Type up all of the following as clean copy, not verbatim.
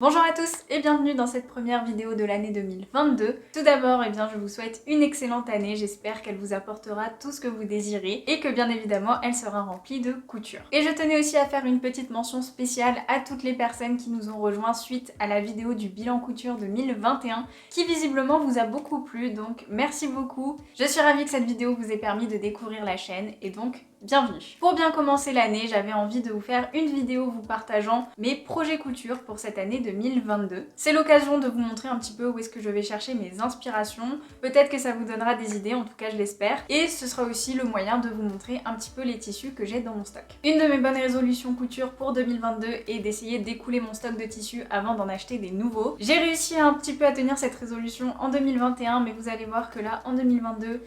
Bonjour à tous et bienvenue dans cette première vidéo de l'année 2022. Tout d'abord, je vous souhaite une excellente année, j'espère qu'elle vous apportera tout ce que vous désirez et que bien évidemment elle sera remplie de couture. Et je tenais aussi à faire une petite mention spéciale à toutes les personnes qui nous ont rejoints suite à la vidéo du bilan couture 2021 qui visiblement vous a beaucoup plu, donc merci beaucoup. Je suis ravie que cette vidéo vous ait permis de découvrir la chaîne et donc bienvenue. Pour bien commencer l'année, j'avais envie de vous faire une vidéo vous partageant mes projets couture pour cette année 2022. C'est l'occasion de vous montrer un petit peu où est-ce que je vais chercher mes inspirations. Peut-être que ça vous donnera des idées, en tout cas je l'espère. Et ce sera aussi le moyen de vous montrer un petit peu les tissus que j'ai dans mon stock. Une de mes bonnes résolutions couture pour 2022 est d'essayer d'écouler mon stock de tissus avant d'en acheter des nouveaux. J'ai réussi un petit peu à tenir cette résolution en 2021, mais vous allez voir que là, en 2022,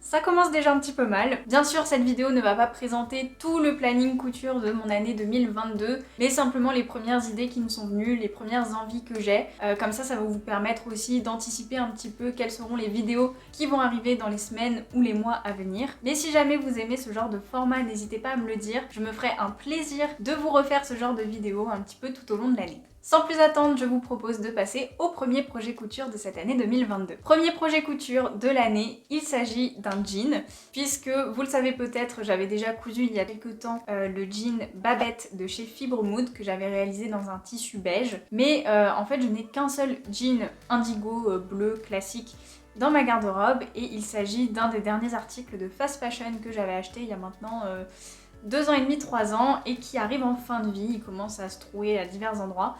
ça commence déjà un petit peu mal. Bien sûr, cette vidéo ne va pas présenter tout le planning couture de mon année 2022, mais simplement les premières idées qui me sont venues, les premières envies que j'ai. Comme ça va vous permettre aussi d'anticiper un petit peu quelles seront les vidéos qui vont arriver dans les semaines ou les mois à venir. Mais si jamais vous aimez ce genre de format, n'hésitez pas à me le dire. Je me ferai un plaisir de vous refaire ce genre de vidéos un petit peu tout au long de l'année. Sans plus attendre, je vous propose de passer au premier projet couture de cette année 2022. Premier projet couture de l'année, il s'agit d'un jean, puisque vous le savez peut-être, j'avais déjà cousu il y a quelques temps le jean Babette de chez Fibre Mood que j'avais réalisé dans un tissu beige. Mais en fait, je n'ai qu'un seul jean indigo bleu classique dans ma garde-robe et il s'agit d'un des derniers articles de fast fashion que j'avais acheté il y a maintenant 2 ans et demi, 3 ans et qui arrive en fin de vie, il commence à se trouer à divers endroits.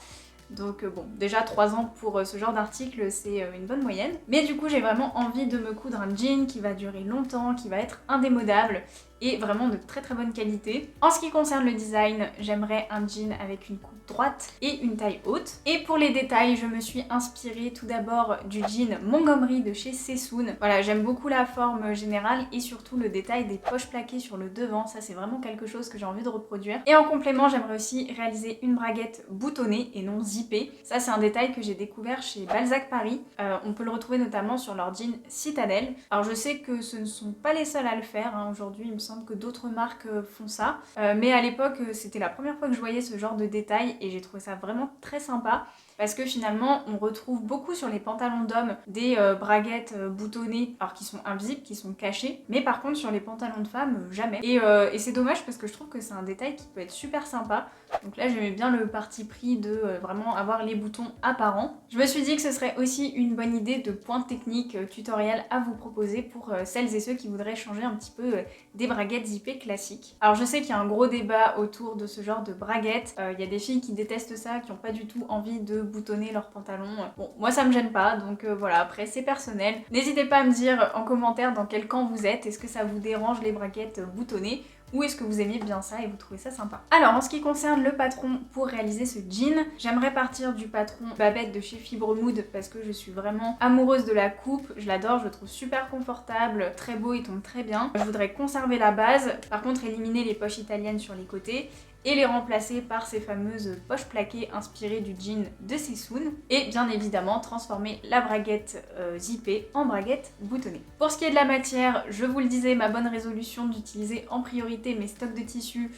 Donc bon, déjà 3 ans pour ce genre d'article, c'est une bonne moyenne. Mais du coup, j'ai vraiment envie de me coudre un jean qui va durer longtemps, qui va être indémodable et vraiment de très très bonne qualité. En ce qui concerne le design, j'aimerais un jean avec une coupe droite et une taille haute. Et pour les détails, je me suis inspirée tout d'abord du jean Montgomery de chez Sessoun. Voilà, j'aime beaucoup la forme générale et surtout le détail des poches plaquées sur le devant. Ça, c'est vraiment quelque chose que j'ai envie de reproduire. Et en complément, j'aimerais aussi réaliser une braguette boutonnée et non zippée. Ça, c'est un détail que j'ai découvert chez Balzac Paris. On peut le retrouver notamment sur leur jean Citadel. Alors, je sais que ce ne sont pas les seuls à le faire. Aujourd'hui, il me semble que d'autres marques font ça. Mais à l'époque, c'était la première fois que je voyais ce genre de détail et j'ai trouvé ça vraiment très sympa. Parce que finalement, on retrouve beaucoup sur les pantalons d'hommes des braguettes boutonnées, alors qui sont invisibles, qui sont cachées. Mais par contre, sur les pantalons de femmes, jamais. Et c'est dommage parce que je trouve que c'est un détail qui peut être super sympa. Donc là, j'aimais bien le parti pris de vraiment avoir les boutons apparents. Je me suis dit que ce serait aussi une bonne idée de point technique tutoriel à vous proposer pour celles et ceux qui voudraient changer un petit peu des braguettes zippées classiques. Alors je sais qu'il y a un gros débat autour de ce genre de braguettes. Il y a des filles qui détestent ça, qui n'ont pas du tout envie de boutonner leurs pantalons. Bon, moi ça me gêne pas, donc voilà, après c'est personnel. N'hésitez pas à me dire en commentaire dans quel camp vous êtes. Est-ce que ça vous dérange les braguettes boutonnées ? Ou est-ce que vous aimez bien ça et vous trouvez ça sympa? Alors, en ce qui concerne le patron pour réaliser ce jean, j'aimerais partir du patron Babette de chez Fibre Mood parce que je suis vraiment amoureuse de la coupe. Je l'adore, je le trouve super confortable, très beau, il tombe très bien. Je voudrais conserver la base, par contre éliminer les poches italiennes sur les côtés et les remplacer par ces fameuses poches plaquées inspirées du jean de Sessoun et bien évidemment transformer la braguette zippée en braguette boutonnée. Pour ce qui est de la matière, je vous le disais, ma bonne résolution d'utiliser en priorité mes stocks de tissus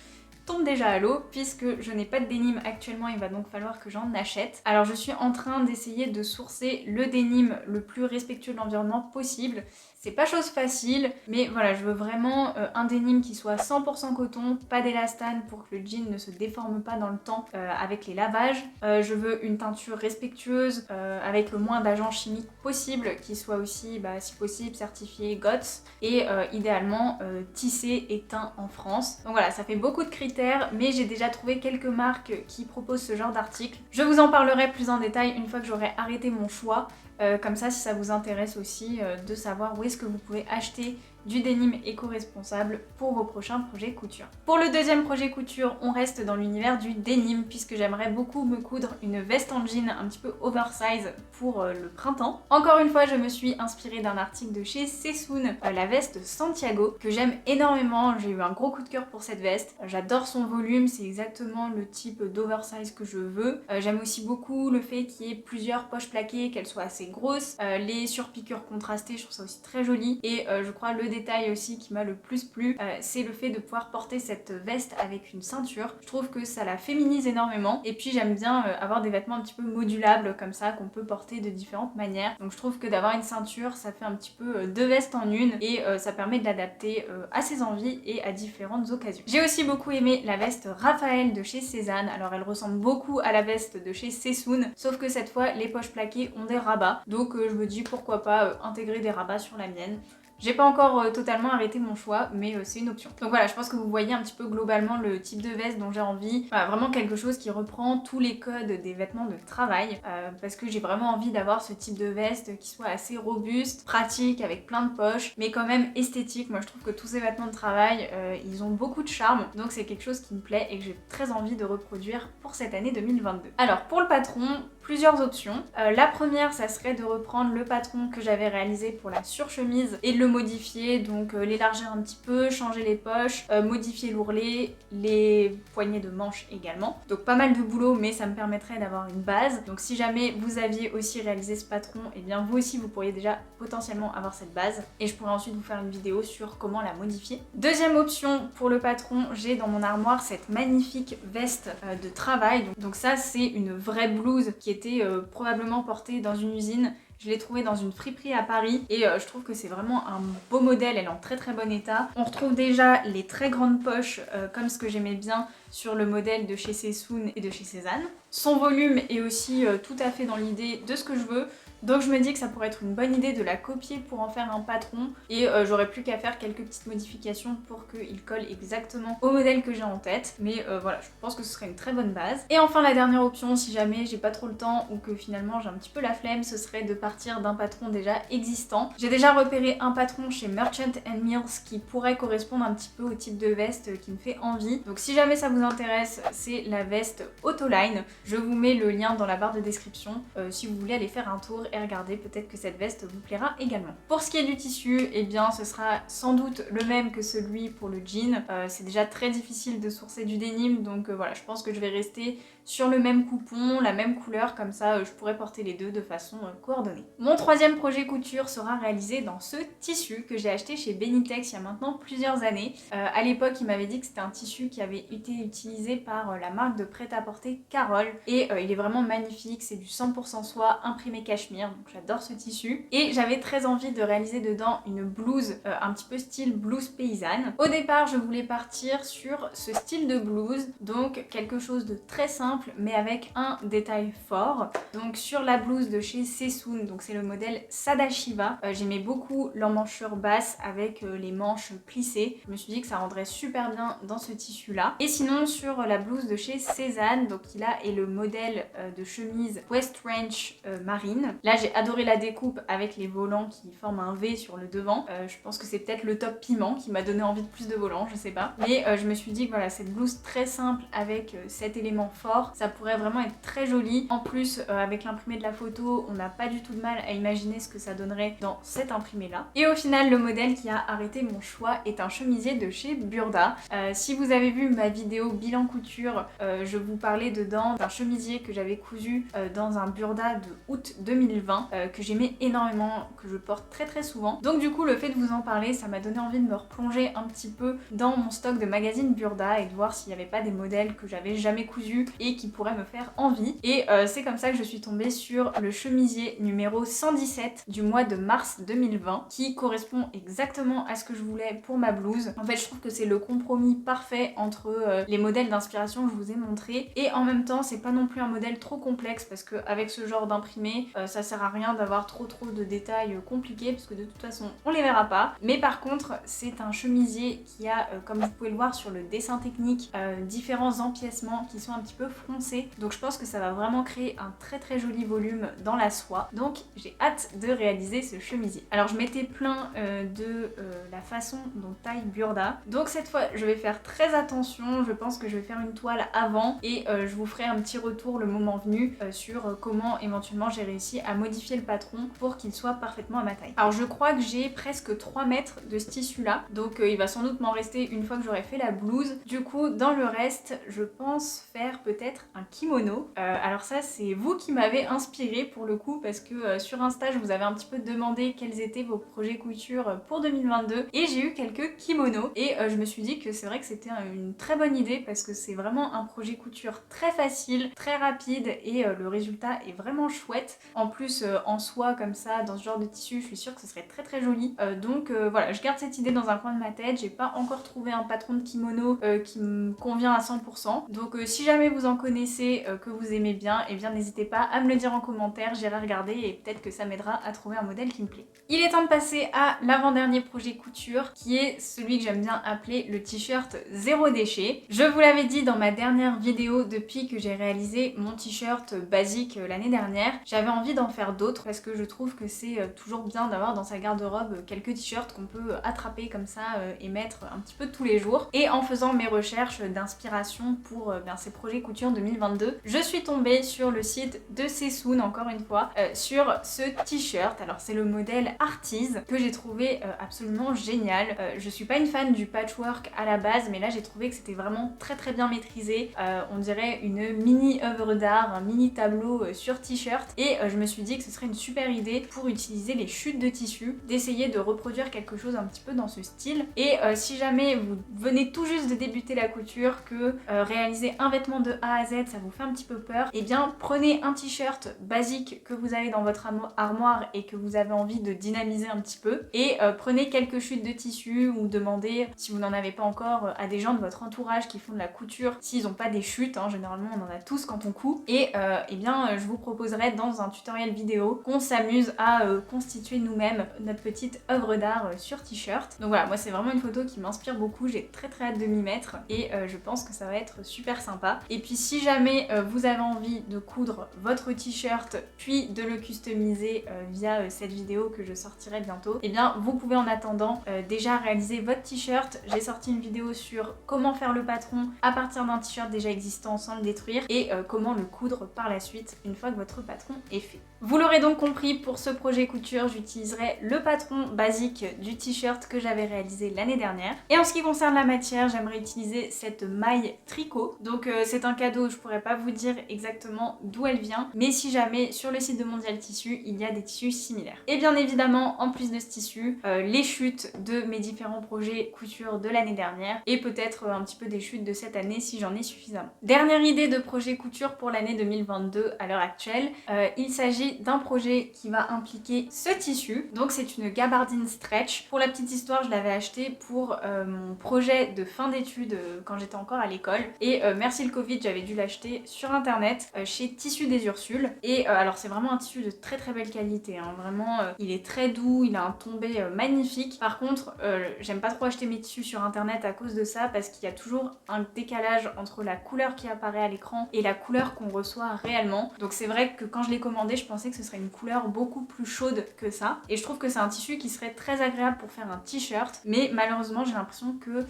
tombe déjà à l'eau puisque je n'ai pas de dénime actuellement, il va donc falloir que j'en achète. Alors je suis en train d'essayer de sourcer le dénime le plus respectueux de l'environnement possible. C'est pas chose facile, mais voilà, je veux vraiment un dénime qui soit 100% coton, pas d'élastane pour que le jean ne se déforme pas dans le temps avec les lavages. Je veux une teinture respectueuse avec le moins d'agents chimiques possible, qui soit aussi, si possible, certifié GOTS et idéalement tissé et teint en France. Donc voilà, ça fait beaucoup de critères, mais j'ai déjà trouvé quelques marques qui proposent ce genre d'article. Je vous en parlerai plus en détail une fois que j'aurai arrêté mon choix. Comme ça, si ça vous intéresse aussi de savoir où est-ce que vous pouvez acheter du denim éco-responsable pour vos prochains projets couture. Pour le deuxième projet couture, on reste dans l'univers du denim puisque j'aimerais beaucoup me coudre une veste en jean un petit peu oversize pour le printemps. Encore une fois, je me suis inspirée d'un article de chez Sessoun, la veste Santiago, que j'aime énormément. J'ai eu un gros coup de cœur pour cette veste. J'adore son volume, c'est exactement le type d'oversize que je veux. J'aime aussi beaucoup le fait qu'il y ait plusieurs poches plaquées, qu'elles soient assez grosses. Les surpiqûres contrastées, je trouve ça aussi très joli. Et je crois le détail aussi qui m'a le plus plu, c'est le fait de pouvoir porter cette veste avec une ceinture. Je trouve que ça la féminise énormément et puis j'aime bien avoir des vêtements un petit peu modulables comme ça qu'on peut porter de différentes manières. Donc je trouve que d'avoir une ceinture ça fait un petit peu deux vestes en une et ça permet de l'adapter à ses envies et à différentes occasions. J'ai aussi beaucoup aimé la veste Raphaël de chez Cézanne. Alors elle ressemble beaucoup à la veste de chez Sessoun, sauf que cette fois les poches plaquées ont des rabats. Donc je me dis pourquoi pas intégrer des rabats sur la mienne. J'ai pas encore totalement arrêté mon choix, mais c'est une option. Donc voilà, je pense que vous voyez un petit peu globalement le type de veste dont j'ai envie. Voilà, vraiment quelque chose qui reprend tous les codes des vêtements de travail, parce que j'ai vraiment envie d'avoir ce type de veste qui soit assez robuste, pratique, avec plein de poches, mais quand même esthétique. Moi je trouve que tous ces vêtements de travail, ils ont beaucoup de charme, donc c'est quelque chose qui me plaît et que j'ai très envie de reproduire pour cette année 2022. Alors pour le patron, plusieurs options. La première, ça serait de reprendre le patron que j'avais réalisé pour la surchemise et de le modifier, donc l'élargir un petit peu, changer les poches, modifier l'ourlet, les poignées de manches également. Donc pas mal de boulot, mais ça me permettrait d'avoir une base. Donc si jamais vous aviez aussi réalisé ce patron, et bien vous aussi vous pourriez déjà potentiellement avoir cette base et je pourrais ensuite vous faire une vidéo sur comment la modifier. Deuxième option pour le patron, j'ai dans mon armoire cette magnifique veste de travail. Donc ça c'est une vraie blouse qui était probablement portée dans une usine. Je l'ai trouvée dans une friperie à Paris et je trouve que c'est vraiment un beau modèle, elle est en très très bon état. On retrouve déjà les très grandes poches comme ce que j'aimais bien sur le modèle de chez Sessoun et de chez Cézanne. Son volume est aussi tout à fait dans l'idée de ce que je veux. Donc je me dis que ça pourrait être une bonne idée de la copier pour en faire un patron et j'aurais plus qu'à faire quelques petites modifications pour qu'il colle exactement au modèle que j'ai en tête. Mais voilà, je pense que ce serait une très bonne base. Et enfin la dernière option, si jamais j'ai pas trop le temps ou que finalement j'ai un petit peu la flemme, ce serait de partir d'un patron déjà existant. J'ai déjà repéré un patron chez Merchant & Mills qui pourrait correspondre un petit peu au type de veste qui me fait envie. Donc si jamais ça vous intéresse, c'est la veste Autoline. Je vous mets le lien dans la barre de description si vous voulez aller faire un tour et regardez, peut-être que cette veste vous plaira également. Pour ce qui est du tissu, eh bien ce sera sans doute le même que celui pour le jean. C'est déjà très difficile de sourcer du denim, donc voilà, je pense que je vais rester sur le même coupon, la même couleur, comme ça je pourrais porter les deux de façon coordonnée. Mon troisième projet couture sera réalisé dans ce tissu que j'ai acheté chez Benitex il y a maintenant plusieurs années. À l'époque il m'avait dit que c'était un tissu qui avait été utilisé par la marque de prêt-à-porter Carole et il est vraiment magnifique, c'est du 100% soie imprimé cachemire, donc j'adore ce tissu. Et j'avais très envie de réaliser dedans une blouse un petit peu style blouse paysanne. Au départ je voulais partir sur ce style de blouse, donc quelque chose de très simple mais avec un détail fort. Donc sur la blouse de chez Sessoun, donc c'est le modèle Sadashiva, j'aimais beaucoup l'emmanchure basse avec les manches plissées. Je me suis dit que ça rendrait super bien dans ce tissu là. Et sinon sur la blouse de chez Cézanne, donc qui là est le modèle de chemise West Ranch marine. Là j'ai adoré la découpe avec les volants qui forment un V sur le devant. Je pense que c'est peut-être le top piment qui m'a donné envie de plus de volants, je sais pas. Mais je me suis dit que voilà, cette blouse très simple avec cet élément fort, ça pourrait vraiment être très joli. En plus avec l'imprimé de la photo, on n'a pas du tout de mal à imaginer ce que ça donnerait dans cet imprimé là. Et au final le modèle qui a arrêté mon choix est un chemisier de chez Burda. Si vous avez vu ma vidéo bilan couture, je vous parlais dedans d'un chemisier que j'avais cousu dans un Burda de août 2020 que j'aimais énormément, que je porte très très souvent. Donc du coup le fait de vous en parler, ça m'a donné envie de me replonger un petit peu dans mon stock de magazines Burda et de voir s'il n'y avait pas des modèles que j'avais jamais cousus et qui pourraient me faire envie. Et c'est comme ça que je suis tombée sur le chemisier numéro 117 du mois de mars 2020 qui correspond exactement à ce que je voulais pour ma blouse. En fait je trouve que c'est le compromis parfait entre les modèles d'inspiration que je vous ai montrés et en même temps c'est pas non plus un modèle trop complexe parce qu'avec ce genre d'imprimé ça sert à rien d'avoir trop de détails compliqués parce que de toute façon on les verra pas. Mais par contre c'est un chemisier qui a comme vous pouvez le voir sur le dessin technique différents empiècements qui sont un petit peu froncés, donc je pense que ça va vraiment créer un très joli volume dans la soie. Donc j'ai hâte de réaliser ce chemisier. Alors je m'étais plaint de la façon dont taille Burda, donc cette fois je vais faire très attention. Je pense que je vais faire une toile avant et je vous ferai un petit retour le moment venu sur comment éventuellement j'ai réussi à modifier le patron pour qu'il soit parfaitement à ma taille. Alors je crois que j'ai presque 3 mètres de ce tissu là, donc il va sans doute m'en rester une fois que j'aurai fait la blouse. Du coup dans le reste je pense faire peut-être peut-être un kimono. Alors ça c'est vous qui m'avez inspiré pour le coup parce que sur Insta je vous avais un petit peu demandé quels étaient vos projets couture pour 2022 et j'ai eu quelques kimonos et je me suis dit que c'est vrai que c'était une très bonne idée parce que c'est vraiment un projet couture très facile, très rapide et le résultat est vraiment chouette. En plus en soie comme ça, dans ce genre de tissu, je suis sûre que ce serait très très joli. Donc voilà, je garde cette idée dans un coin de ma tête. J'ai pas encore trouvé un patron de kimono qui me convient à 100%. Donc si jamais vous en connaissez, que vous aimez bien, et bien n'hésitez pas à me le dire en commentaire, j'irai regarder et peut-être que ça m'aidera à trouver un modèle qui me plaît. Il est temps de passer à l'avant-dernier projet couture qui est celui que j'aime bien appeler le t-shirt zéro déchet. Je vous l'avais dit dans ma dernière vidéo, depuis que j'ai réalisé mon t-shirt basique l'année dernière, j'avais envie d'en faire d'autres parce que je trouve que c'est toujours bien d'avoir dans sa garde-robe quelques t-shirts qu'on peut attraper comme ça et mettre un petit peu tous les jours. Et en faisant mes recherches d'inspiration pour ces projets couture 2022, je suis tombée sur le site de Sessoun, encore une fois, sur ce t-shirt. Alors c'est le modèle Artise que j'ai trouvé absolument génial. Je suis pas une fan du patchwork à la base, mais là j'ai trouvé que c'était vraiment très très bien maîtrisé. On dirait une mini œuvre d'art, un mini tableau sur t-shirt et je me suis dit que ce serait une super idée pour utiliser les chutes de tissu, d'essayer de reproduire quelque chose un petit peu dans ce style. Et si jamais vous venez tout juste de débuter la couture, que réaliser un vêtement de A à Z ça vous fait un petit peu peur, et bien prenez un t-shirt basique que vous avez dans votre armoire et que vous avez envie de dynamiser un petit peu et prenez quelques chutes de tissu ou demandez, si vous n'en avez pas encore, à des gens de votre entourage qui font de la couture s'ils n'ont pas des chutes, hein, généralement on en a tous quand on coud, et bien je vous proposerai dans un tutoriel vidéo qu'on s'amuse à constituer nous-mêmes notre petite œuvre d'art sur t-shirt. Donc voilà, moi c'est vraiment une photo qui m'inspire beaucoup, j'ai très très hâte de m'y mettre et je pense que ça va être super sympa. Et puis si jamais vous avez envie de coudre votre t-shirt puis de le customiser via cette vidéo que je sortirai bientôt, et bien vous pouvez en attendant déjà réaliser votre t-shirt. J'ai sorti une vidéo sur comment faire le patron à partir d'un t-shirt déjà existant sans le détruire et comment le coudre par la suite une fois que votre patron est fait. Vous l'aurez donc compris, pour ce projet couture, j'utiliserai le patron basique du t-shirt que j'avais réalisé l'année dernière. Et en ce qui concerne la matière, j'aimerais utiliser cette maille tricot. Donc c'est un cadeau, je pourrais pas vous dire exactement d'où elle vient, mais si jamais sur le site de Mondial Tissu, il y a des tissus similaires. Et bien évidemment, en plus de ce tissu, les chutes de mes différents projets couture de l'année dernière et peut-être un petit peu des chutes de cette année si j'en ai suffisamment. Dernière idée de projet couture pour l'année 2022 à l'heure actuelle, il s'agit d'un projet qui va impliquer ce tissu. Donc c'est une gabardine stretch. Pour la petite histoire, je l'avais acheté pour mon projet de fin d'études quand j'étais encore à l'école et merci le Covid, j'avais dû l'acheter sur internet chez Tissus des Ursules et alors c'est vraiment un tissu de très très belle qualité, hein. Vraiment il est très doux, il a un tombé magnifique. Par contre j'aime pas trop acheter mes tissus sur internet à cause de ça parce qu'il y a toujours un décalage entre la couleur qui apparaît à l'écran et la couleur qu'on reçoit réellement. Donc c'est vrai que quand je l'ai commandé, je pensais que ce serait une couleur beaucoup plus chaude que ça et je trouve que c'est un tissu qui serait très agréable pour faire un t-shirt, mais malheureusement j'ai l'impression que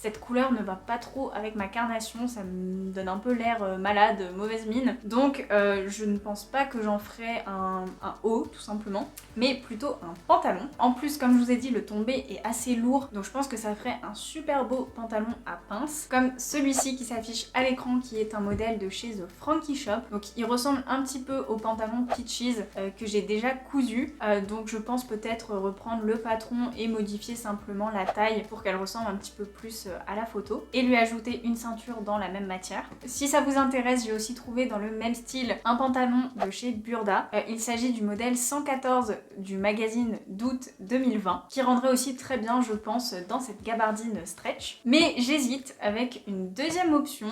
cette couleur ne va pas trop avec ma carnation, ça me donne un peu l'air malade, mauvaise mine. Donc je ne pense pas que j'en ferai un haut tout simplement, mais plutôt un pantalon. En plus, comme je vous ai dit, le tombé est assez lourd, donc je pense que ça ferait un super beau pantalon à pince, comme celui-ci qui s'affiche à l'écran, qui est un modèle de chez The Frankie Shop. Donc il ressemble un petit peu au pantalon Peaches que j'ai déjà cousu, donc je pense peut-être reprendre le patron et modifier simplement la taille pour qu'elle ressemble un petit peu plus à la photo et lui ajouter une ceinture dans la même matière. Si ça vous intéresse, j'ai aussi trouvé dans le même style un pantalon de chez Burda. Il s'agit du modèle 114 du magazine d'août 2020 qui rendrait aussi très bien, je pense, dans cette gabardine stretch. Mais j'hésite avec une deuxième option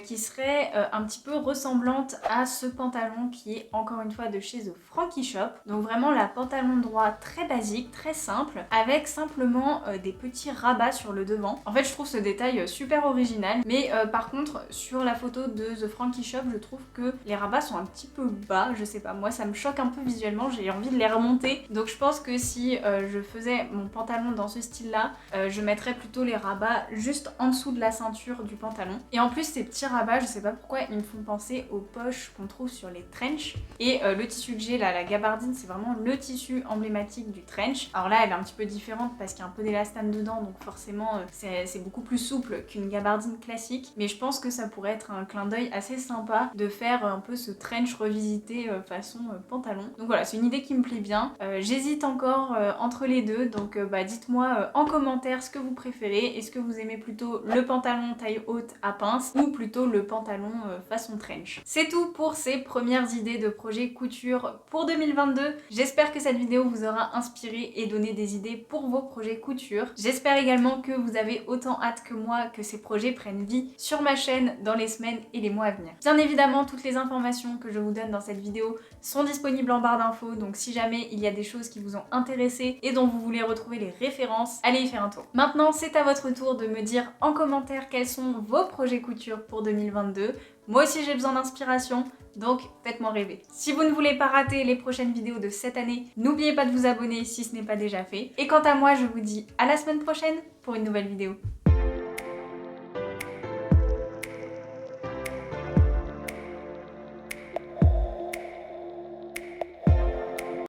qui serait un petit peu ressemblante à ce pantalon qui est encore une fois de chez The Frankie Shop. Donc vraiment la pantalon droit très basique, très simple, avec simplement des petits rabats sur le devant. En fait je trouve ce détail super original, mais par contre sur la photo de The Frankie Shop, je trouve que les rabats sont un petit peu bas, je sais pas, moi ça me choque un peu visuellement, j'ai envie de les remonter. Donc je pense que si je faisais mon pantalon dans ce style là, je mettrais plutôt les rabats juste en dessous de la ceinture du pantalon. Et en plus ces petits rabats, je sais pas pourquoi, ils me font penser aux poches qu'on trouve sur les trench. Et le tissu que j'ai là, la gabardine, c'est vraiment le tissu emblématique du trench. Alors là elle est un petit peu différente parce qu'il y a un peu d'élastane dedans, donc forcément c'est beaucoup beaucoup plus souple qu'une gabardine classique, mais je pense que ça pourrait être un clin d'œil assez sympa de faire un peu ce trench revisité façon pantalon. Donc voilà, c'est une idée qui me plaît bien. J'hésite encore entre les deux, donc dites-moi en commentaire ce que vous préférez. Est-ce que vous aimez plutôt le pantalon taille haute à pince ou plutôt le pantalon façon trench? C'est tout pour ces premières idées de projet couture pour 2022. J'espère que cette vidéo vous aura inspiré et donné des idées pour vos projets couture. J'espère également que vous avez autant hâte que moi que ces projets prennent vie sur ma chaîne dans les semaines et les mois à venir. Bien évidemment, toutes les informations que je vous donne dans cette vidéo sont disponibles en barre d'infos, donc si jamais il y a des choses qui vous ont intéressé et dont vous voulez retrouver les références, allez y faire un tour. Maintenant, c'est à votre tour de me dire en commentaire quels sont vos projets couture pour 2022. Moi aussi j'ai besoin d'inspiration, donc faites-moi rêver. Si vous ne voulez pas rater les prochaines vidéos de cette année, n'oubliez pas de vous abonner si ce n'est pas déjà fait. Et quant à moi, je vous dis à la semaine prochaine pour une nouvelle vidéo.